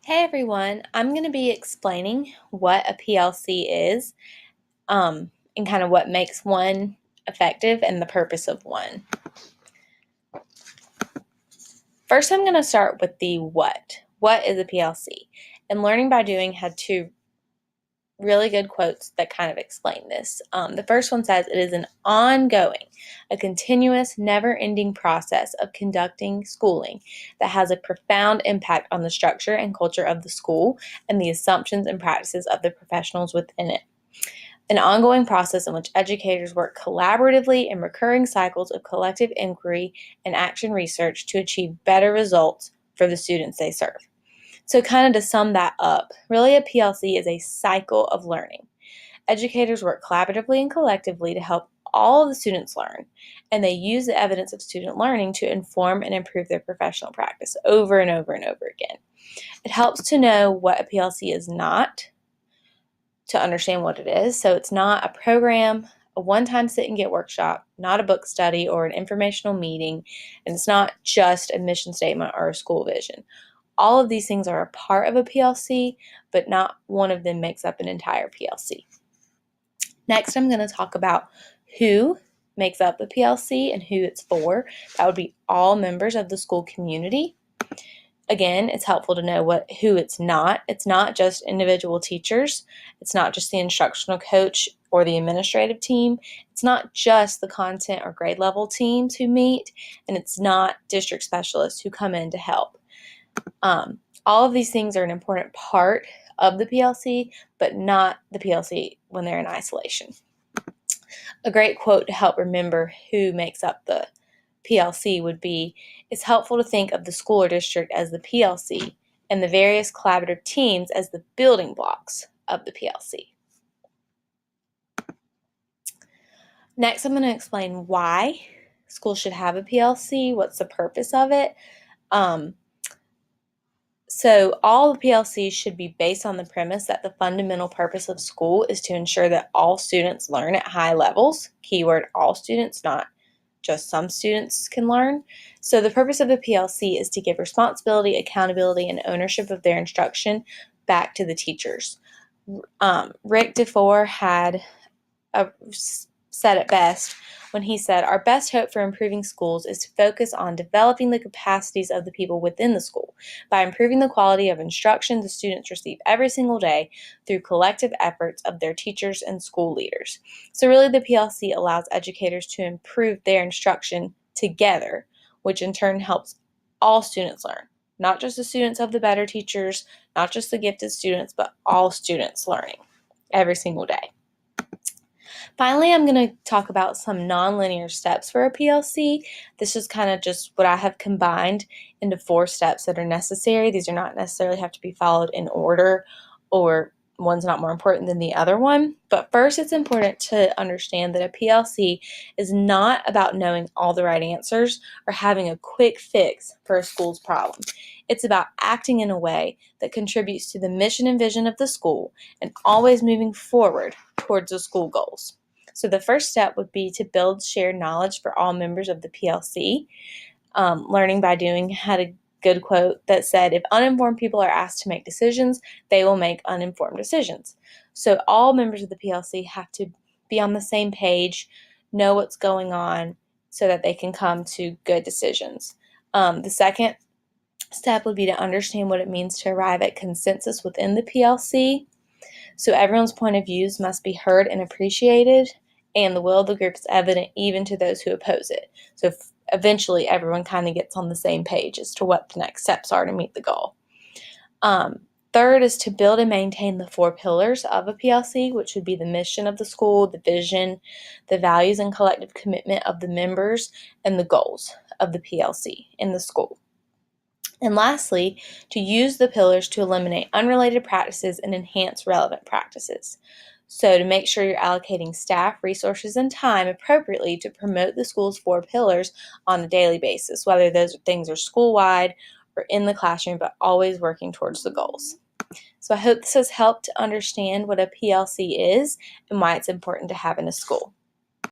Hey everyone, I'm going to be explaining what a PLC is, and kind of what makes one effective and the purpose of one. First, I'm going to start with the what. What is a PLC? And Learning by Doing had two really good quotes that kind of explain this. The first one says, "It is an ongoing, a continuous, never-ending process of conducting schooling that has a profound impact on the structure and culture of the school and the assumptions and practices of the professionals within it. An ongoing process in which educators work collaboratively in recurring cycles of collective inquiry and action research to achieve better results for the students they serve." So kind of to sum that up, really a PLC is a cycle of learning. Educators work collaboratively and collectively to help all of the students learn, and they use the evidence of student learning to inform and improve their professional practice over and over and over again. It helps to know what a PLC is not, to understand what it is. So it's not a program, a one-time sit-and-get workshop, not a book study or an informational meeting, and it's not just a mission statement or a school vision. All of these things are a part of a PLC, but not one of them makes up an entire PLC. Next, I'm going to talk about who makes up the PLC and who it's for. That would be all members of the school community. Again, it's helpful to know who it's not. It's not just individual teachers. It's not just the instructional coach or the administrative team. It's not just the content or grade level teams who meet, and it's not district specialists who come in to help. All of these things are an important part of the PLC, but not the PLC when they're in isolation. A great quote to help remember who makes up the PLC would be, "It's helpful to think of the school or district as the PLC and the various collaborative teams as the building blocks of the PLC." Next, I'm going to explain why schools should have a PLC, what's the purpose of it. So all the PLCs should be based on the premise that the fundamental purpose of school is to ensure that all students learn at high levels. Keyword, all students, not just some students can learn. So the purpose of the PLC is to give responsibility, accountability, and ownership of their instruction back to the teachers. Rick DeFore said it best when he said, "Our best hope for improving schools is to focus on developing the capacities of the people within the school by improving the quality of instruction the students receive every single day through collective efforts of their teachers and school leaders." So really the PLC allows educators to improve their instruction together, which in turn helps all students learn, not just the students of the better teachers, not just the gifted students, but all students learning every single day. Finally, I'm going to talk about some nonlinear steps for a PLC. This is kind of just what I have combined into 4 steps that are necessary. These are not necessarily have to be followed in order, or one's not more important than the other one. But first, it's important to understand that a PLC is not about knowing all the right answers or having a quick fix for a school's problem. It's about acting in a way that contributes to the mission and vision of the school and always moving forward towards the school goals. So the first step would be to build shared knowledge for all members of the PLC. Learning by Doing had a good quote that said, "If uninformed people are asked to make decisions, they will make uninformed decisions." So all members of the PLC have to be on the same page, know what's going on, so that they can come to good decisions. The second step would be to understand what it means to arrive at consensus within the PLC. So everyone's point of views must be heard and appreciated, and the will of the group is evident even to those who oppose it. So eventually everyone kind of gets on the same page as to what the next steps are to meet the goal. Third is to build and maintain the 4 pillars of a PLC, which would be the mission of the school, the vision, the values and collective commitment of the members, and the goals of the PLC in the school. And lastly, to use the pillars to eliminate unrelated practices and enhance relevant practices. So to make sure you're allocating staff, resources, and time appropriately to promote the school's 4 pillars on a daily basis, whether those things are school-wide or in the classroom, but always working towards the goals. So I hope this has helped to understand what a PLC is and why it's important to have in a school.